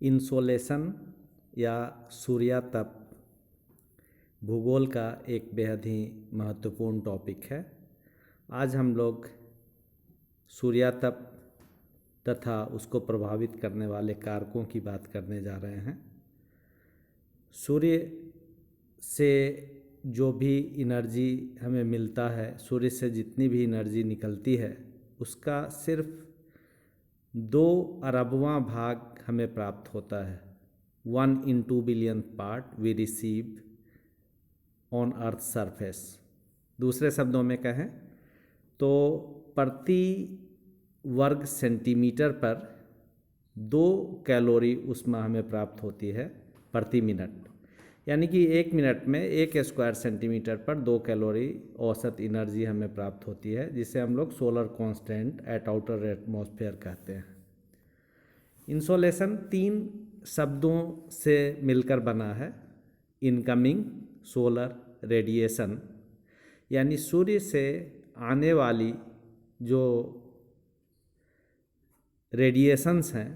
Insolation या सूर्यातप भूगोल का एक बेहद ही महत्वपूर्ण टॉपिक है। आज हम लोग सूर्यातप तथा उसको प्रभावित करने वाले कारकों की बात करने जा रहे हैं। सूर्य से जो भी एनर्जी हमें मिलता है, सूर्य से जितनी भी एनर्जी निकलती है उसका सिर्फ 2 अरबवां भाग हमें प्राप्त होता है। 1 in 2 billion part we receive on earth surface. दूसरे शब्दों में कहें तो प्रति वर्ग सेंटीमीटर पर 2 कैलोरी ऊष्मा हमें प्राप्त होती है प्रति मिनट, यानी कि 1 मिनट में 1 स्क्वायर सेंटीमीटर पर 2 कैलोरी औसत एनर्जी हमें प्राप्त होती है, जिसे हम लोग solar constant eight outer atmosphere कहते हैं। इंसोलेशन 3 शब्दों से मिलकर बना है। इनकमिंग सोलर रेडिएशन, यानी सूर्य से आने वाली जो रेडिएशंस हैं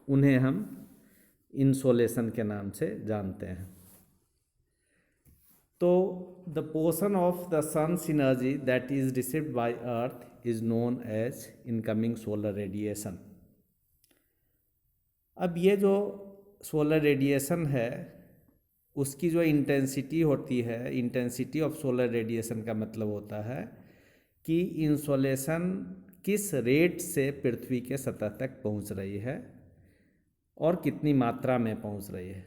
उन्हें हम इंसोलेशन के नाम से जानते हैं। तो the portion of the sun's energy that is received by earth is known as incoming solar radiation. अब ये जो सोलर रेडिएशन है उसकी जो इंटेंसिटी होती है, इंटेंसिटी ऑफ सोलर रेडिएशन का मतलब होता है कि इंसोलेशन किस रेट से पृथ्वी के सतह तक पहुंच रही है और कितनी मात्रा में पहुंच रही है।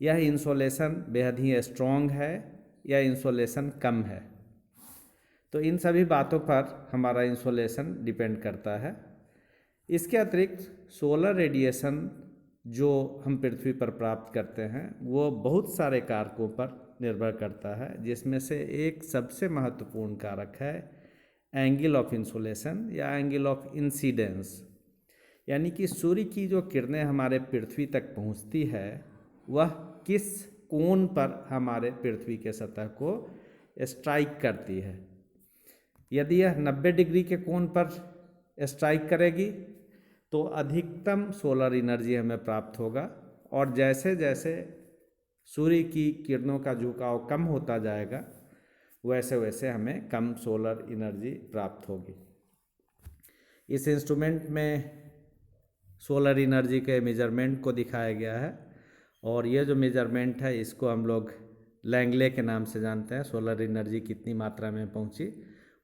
यह इंसोलेशन बेहद ही स्ट्रॉन्ग है या इंसोलेशन कम है, तो इन सभी बातों पर हमारा इंसोलेशन डिपेंड करता है। इसके अतिरिक्त सोलर रेडिएशन जो हम पृथ्वी पर प्राप्त करते हैं वो बहुत सारे कारकों पर निर्भर करता है, जिसमें से एक सबसे महत्वपूर्ण कारक है एंगल ऑफ इंसोलेशन या एंगल ऑफ इंसिडेंस, यानी कि सूर्य की जो किरणें हमारे पृथ्वी तक पहुंचती है वह किस कोण पर हमारे पृथ्वी के सतह को स्ट्राइक करती है। यदि यह 90 डिग्री के कोण पर स्ट्राइक करेगी तो अधिकतम सोलर एनर्जी हमें प्राप्त होगा, और जैसे जैसे सूर्य की किरणों का झुकाव कम होता जाएगा वैसे वैसे हमें कम सोलर एनर्जी प्राप्त होगी। इस इंस्ट्रूमेंट में सोलर एनर्जी के मेजरमेंट को दिखाया गया है, और ये जो मेजरमेंट है इसको हम लोग लैंगले के नाम से जानते हैं। सोलर एनर्जी कितनी मात्रा में पहुंची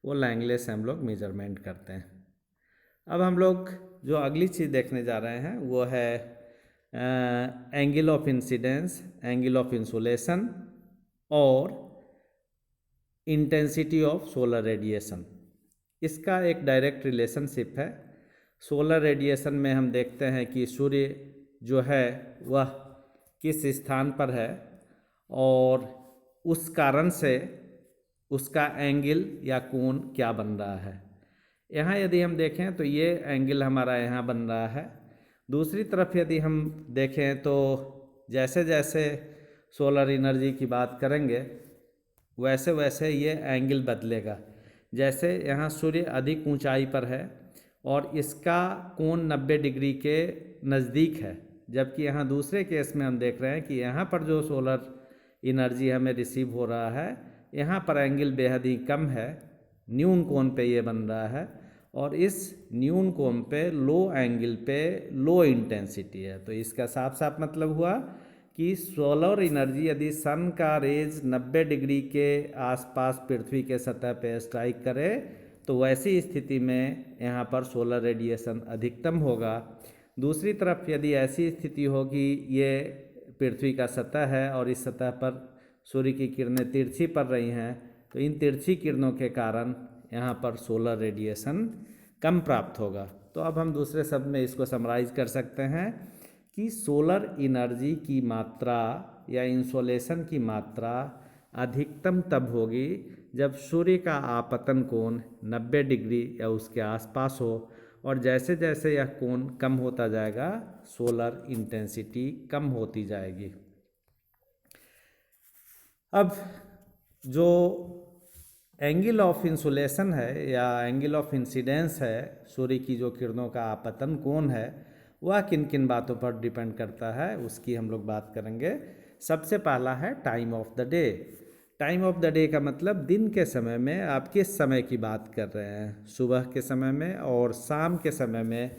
वो लैंगले से हम लोग मेजरमेंट करते हैं। अब हम लोग जो अगली चीज़ देखने जा रहे हैं वो है angle of incidence, angle of insolation और इंटेंसिटी ऑफ सोलर रेडिएशन। इसका एक डायरेक्ट रिलेशनशिप है। सोलर रेडिएशन में हम देखते हैं कि सूर्य जो है वह किस स्थान पर है और उस कारण से उसका एंगल या कोण क्या बन रहा है। यहाँ यदि हम देखें तो ये एंगल हमारा यहाँ बन रहा है। दूसरी तरफ यदि हम देखें तो जैसे जैसे सोलर एनर्जी की बात करेंगे वैसे वैसे ये एंगल बदलेगा। जैसे यहाँ सूर्य अधिक ऊंचाई पर है और इसका कोण 90 डिग्री के नज़दीक है, जबकि यहाँ दूसरे केस में हम देख रहे हैं कि यहाँ पर जो सोलर एनर्जी हमें रिसीव हो रहा है यहाँ पर एंगल बेहद ही कम है, न्यून कोण पे ये बन रहा है, और इस न्यून कोण पे लो एंगल पे लो इंटेंसिटी है। तो इसका साफ साफ मतलब हुआ कि सोलर एनर्जी यदि सन का रेज 90 डिग्री के आसपास पृथ्वी के सतह पे स्ट्राइक करे तो वैसी स्थिति में यहाँ पर सोलर रेडिएशन अधिकतम होगा। दूसरी तरफ यदि ऐसी स्थिति होगी ये पृथ्वी का सतह है और इस सतह पर सूर्य की किरणें तिरछी पड़ रही हैं, तो इन तिरछी किरणों के कारण यहाँ पर सोलर रेडिएशन कम प्राप्त होगा। तो अब हम दूसरे शब्द में इसको समराइज कर सकते हैं कि सोलर एनर्जी की मात्रा या इंसोलेशन की मात्रा अधिकतम तब होगी जब सूर्य का आपतन कोण 90 डिग्री या उसके आसपास हो, और जैसे जैसे यह कोण कम होता जाएगा सोलर इंटेंसिटी कम होती जाएगी। अब जो एंगल ऑफ इंसुलेशन है या एंगल ऑफ इंसिडेंस है, सूर्य की जो किरणों का आपतन कोण है, वह किन किन बातों पर डिपेंड करता है उसकी हम लोग बात करेंगे। सबसे पहला है time of the day. Time of the day का मतलब दिन के समय में आप किस समय की बात कर रहे हैं, सुबह के समय में और शाम के समय में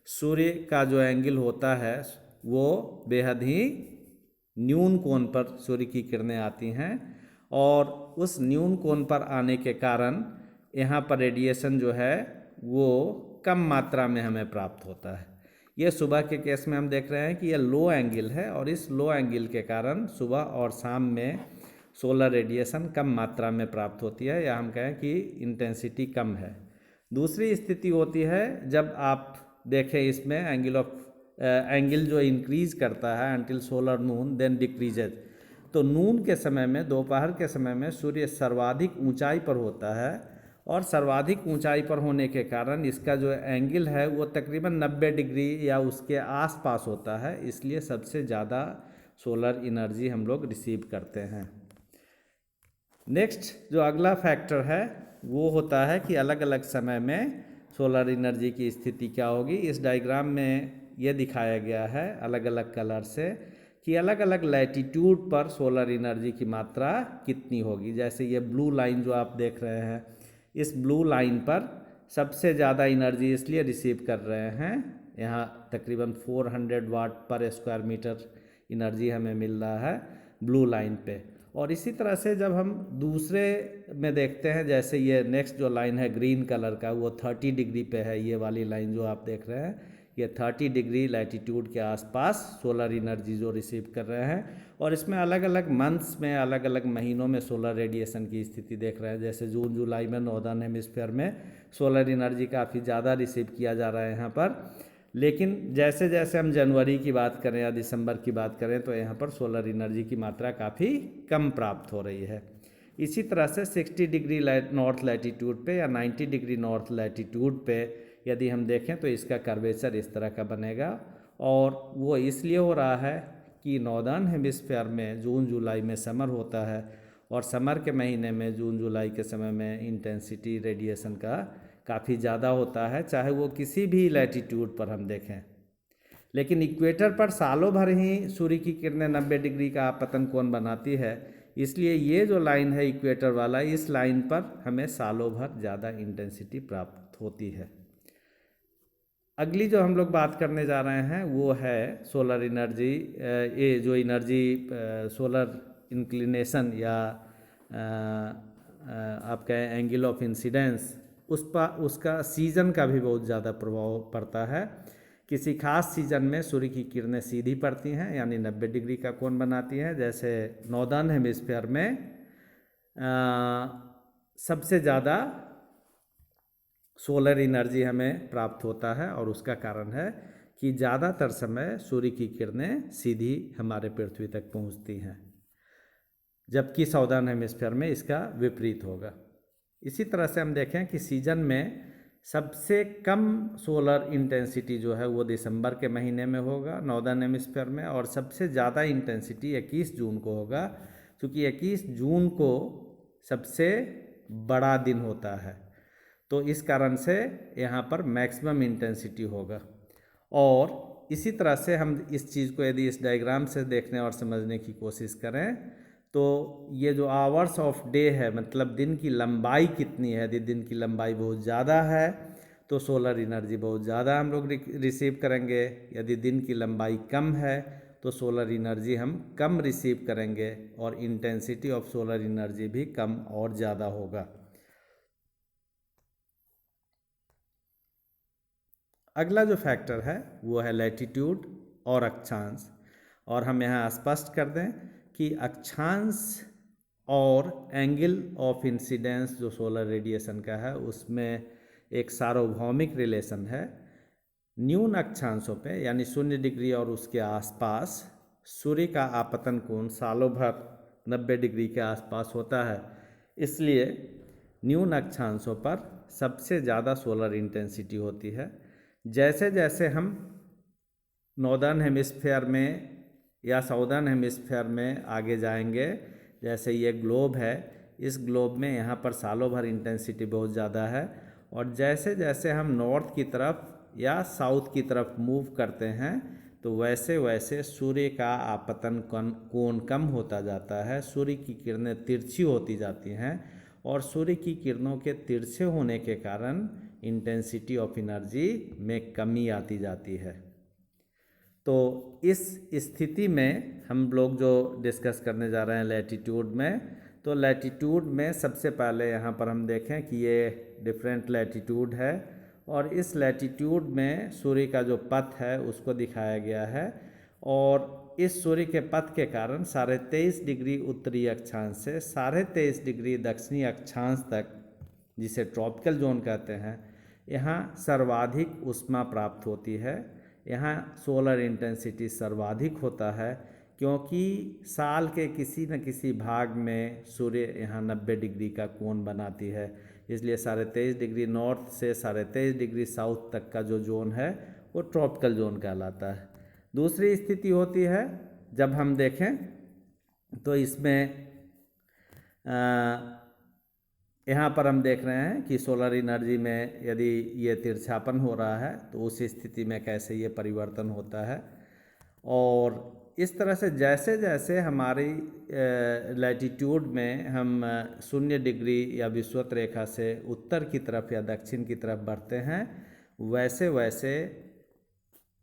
सूर्य का जो एंगल होता है वो बेहद ही न्यून कोण पर सूर्य की किरणें आती हैं और उस न्यून कोण पर आने के कारण यहाँ पर रेडिएशन जो है वो कम मात्रा में हमें प्राप्त होता है। ये सुबह के केस में हम देख रहे हैं कि ये लो एंगल है और इस लो एंगल के कारण सुबह और शाम में सोलर रेडिएशन कम मात्रा में प्राप्त होती है या हम कहें कि इंटेंसिटी कम है। दूसरी स्थिति होती है जब आप देखें इसमें एंगल जो इंक्रीज करता है अंटिल सोलर नून देन डिक्रीजेज। तो नून के समय में, दोपहर के समय में सूर्य सर्वाधिक ऊंचाई पर होता है और सर्वाधिक ऊंचाई पर होने के कारण इसका जो एंगल है वो तकरीबन 90 डिग्री या उसके आसपास होता है, इसलिए सबसे ज़्यादा सोलर एनर्जी हम लोग रिसीव करते हैं। नेक्स्ट जो अगला फैक्टर है वो होता है कि अलग अलग समय में सोलर एनर्जी की स्थिति क्या होगी। इस डायग्राम में ये दिखाया गया है अलग अलग कलर से कि अलग अलग लैटिट्यूड पर सोलर एनर्जी की मात्रा कितनी होगी। जैसे ये ब्लू लाइन जो आप देख रहे हैं, इस ब्लू लाइन पर सबसे ज़्यादा एनर्जी इसलिए रिसीव कर रहे हैं, यहाँ तकरीबन 400 वाट पर स्क्वायर मीटर एनर्जी हमें मिल रहा है ब्लू लाइन पे। और इसी तरह से जब हम दूसरे में देखते हैं, जैसे ये नेक्स्ट जो लाइन है ग्रीन कलर का वो 30 डिग्री पे है, ये वाली लाइन जो आप देख रहे हैं ये 30 डिग्री लैटिट्यूड के आसपास सोलर एनर्जी जो रिसीव कर रहे हैं। और इसमें अलग अलग मंथ्स में, अलग अलग महीनों में सोलर रेडिएशन की स्थिति देख रहे हैं। जैसे जून जुलाई में नॉर्दर्न हेमिस्फीयर में सोलर एनर्जी काफ़ी ज़्यादा रिसीव किया जा रहा है यहाँ पर, लेकिन जैसे जैसे हम जनवरी की बात करें या दिसंबर की बात करें तो यहाँ पर सोलर एनर्जी की मात्रा काफ़ी कम प्राप्त हो रही है। इसी तरह से 60 डिग्री नॉर्थ लैटिट्यूड पे या 90 डिग्री नॉर्थ लैटिट्यूड पे यदि हम देखें तो इसका कर्वेचर इस तरह का बनेगा और वो इसलिए हो रहा है कि नॉर्दर्न हेमिस्फीयर में जून जुलाई में समर होता है और समर के महीने में जून जुलाई के समय में इंटेंसिटी रेडिएशन का काफ़ी ज़्यादा होता है, चाहे वो किसी भी लैटिट्यूड पर हम देखें। लेकिन इक्वेटर पर सालों भर ही सूर्य की किरणें 90 डिग्री का आपतन कोण बनाती है, इसलिए ये जो लाइन है इक्वेटर वाला, इस लाइन पर हमें सालों भर ज़्यादा इंटेंसिटी प्राप्त होती है। अगली जो हम लोग बात करने जा रहे हैं वो है सोलर एनर्जी, ये जो एनर्जी सोलर इंक्लिनेशन या आप कहें एंगल ऑफ इंसिडेंस, उसका सीज़न का भी बहुत ज़्यादा प्रभाव पड़ता है। किसी खास सीज़न में सूर्य की किरणें सीधी पड़ती हैं यानी 90 डिग्री का कोण बनाती हैं। जैसे नॉर्दर्न हेमिस्फीयर में सबसे ज़्यादा सोलर एनर्जी हमें प्राप्त होता है और उसका कारण है कि ज़्यादातर समय सूर्य की किरणें सीधी हमारे पृथ्वी तक पहुंचती हैं, जबकि साउदर्न हेमिस्फीयर में इसका विपरीत होगा। इसी तरह से हम देखें कि सीजन में सबसे कम सोलर इंटेंसिटी जो है वो दिसंबर के महीने में होगा नॉर्दर्न हेमिस्फीयर में, और सबसे ज़्यादा इंटेंसिटी 21 जून को होगा, क्योंकि 21 जून को सबसे बड़ा दिन होता है, तो इस कारण से यहाँ पर मैक्सिमम इंटेंसिटी होगा। और इसी तरह से हम इस चीज़ को यदि इस डायग्राम से देखने और समझने की कोशिश करें तो ये जो आवर्स ऑफ डे है, मतलब दिन की लंबाई कितनी है, यदि दिन की लंबाई बहुत ज़्यादा है तो सोलर एनर्जी बहुत ज़्यादा हम लोग रिसीव करेंगे, यदि दिन की लंबाई कम है तो सोलर एनर्जी हम कम रिसीव करेंगे और इंटेंसिटी ऑफ सोलर एनर्जी भी कम और ज़्यादा होगा। अगला जो फैक्टर है वो है लैटिट्यूड और अक्षांश, और हम यहाँ स्पष्ट कर दें कि अक्षांश और एंगल ऑफ इंसिडेंस जो सोलर रेडिएशन का है उसमें एक सार्वभौमिक रिलेशन है। न्यून अक्षांशों पे यानी 0 डिग्री और उसके आसपास सूर्य का आपतन कोण सालों भर 90 डिग्री के आसपास होता है, इसलिए न्यून अक्षांशों पर सबसे ज़्यादा सोलर इंटेंसिटी होती है। जैसे जैसे हम नॉर्दर्न हेमिस्फीयर में या साउदर्न हेमिस्फीयर में आगे जाएंगे, जैसे ये ग्लोब है, इस ग्लोब में यहाँ पर सालों भर इंटेंसिटी बहुत ज़्यादा है, और जैसे जैसे हम नॉर्थ की तरफ या साउथ की तरफ मूव करते हैं तो वैसे वैसे सूर्य का आपतन कोण कम होता जाता है, सूर्य की किरणें तिरछी होती जाती हैं और सूर्य की किरणों के तिरछे होने के कारण इंटेंसिटी ऑफ एनर्जी में कमी आती जाती है। तो इस स्थिति में हम लोग जो डिस्कस करने जा रहे हैं लैटीट्यूड में, तो लैटीट्यूड में सबसे पहले यहाँ पर हम देखें कि ये डिफरेंट लैटीट्यूड है और इस लैटीट्यूड में सूर्य का जो पथ है उसको दिखाया गया है और इस सूर्य के पथ के कारण 23.5 डिग्री उत्तरी अक्षांश से 23.5 डिग्री दक्षिणी अक्षांश तक, जिसे ट्रॉपिकल जोन कहते हैं, यहाँ सर्वाधिक ऊष्मा प्राप्त होती है। यहाँ सोलर इंटेंसिटी सर्वाधिक होता है क्योंकि साल के किसी न किसी भाग में सूर्य यहाँ 90 डिग्री का कोण बनाती है, इसलिए 23.5 डिग्री नॉर्थ से 23.5 डिग्री साउथ तक का जो जोन है वो ट्रॉपिकल जोन कहलाता है। दूसरी स्थिति होती है जब हम देखें तो इसमें यहाँ पर हम देख रहे हैं कि सोलर एनर्जी में यदि ये तिरछापन हो रहा है तो उस स्थिति में कैसे ये परिवर्तन होता है। और इस तरह से जैसे जैसे हमारी लैटीट्यूड में हम 0 डिग्री या विषुवत रेखा से उत्तर की तरफ या दक्षिण की तरफ बढ़ते हैं वैसे वैसे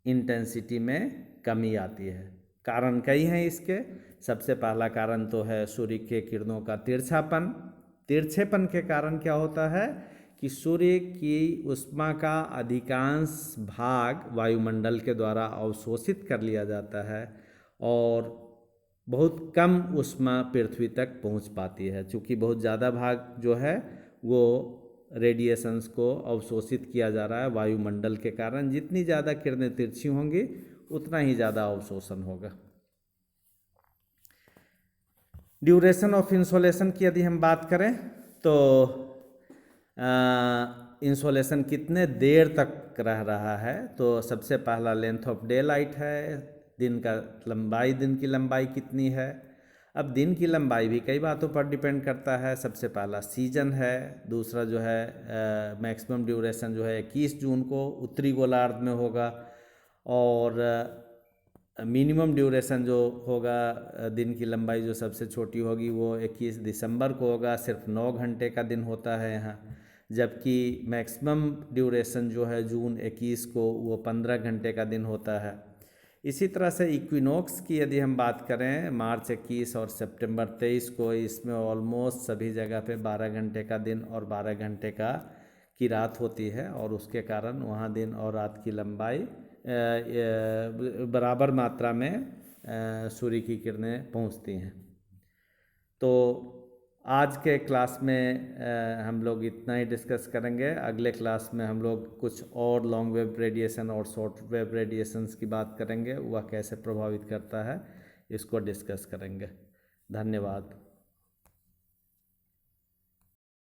इंटेंसिटी में कमी आती है। कारण कई हैं इसके। सबसे पहला कारण तो है सूर्य के किरणों का तिरछापन। तिरछेपन के कारण क्या होता है कि सूर्य की ऊष्मा का अधिकांश भाग वायुमंडल के द्वारा अवशोषित कर लिया जाता है और बहुत कम ऊष्मा पृथ्वी तक पहुंच पाती है। चूँकि बहुत ज़्यादा भाग जो है वो रेडिएशंस को अवशोषित किया जा रहा है वायुमंडल के कारण। जितनी ज़्यादा किरणें तिरछी होंगी उतना ही ज़्यादा अवशोषण होगा। ड्यूरेशन ऑफ इंसोलेशन की यदि हम बात करें तो इंसोलेशन कितने देर तक रह रहा है, तो सबसे पहला लेंथ ऑफ डे लाइट है, दिन की लंबाई कितनी है। अब दिन की लंबाई भी कई बातों पर डिपेंड करता है। सबसे पहला सीजन है, दूसरा जो है मैक्सिमम ड्यूरेशन जो है 21 जून को उत्तरी गोलार्ध में होगा और मिनिमम ड्यूरेशन जो होगा दिन की लंबाई जो सबसे छोटी होगी वो 21 दिसंबर को होगा, सिर्फ 9 घंटे का दिन होता है यहाँ। जबकि मैक्सिमम ड्यूरेशन जो है जून 21 को वो 15 घंटे का दिन होता है। इसी तरह से इक्विनॉक्स की यदि हम बात करें मार्च 21 और सितंबर 23 को, इसमें ऑलमोस्ट सभी जगह पे 12 घंटे का दिन और 12 घंटे की रात होती है और उसके कारण वहाँ दिन और रात की लंबाई बराबर मात्रा में सूर्य की किरणें पहुँचती हैं। तो आज के क्लास में हम लोग इतना ही डिस्कस करेंगे। अगले क्लास में हम लोग कुछ और लॉन्ग वेव रेडिएशन और शॉर्ट वेव रेडिएशंस की बात करेंगे, वह कैसे प्रभावित करता है इसको डिस्कस करेंगे। धन्यवाद।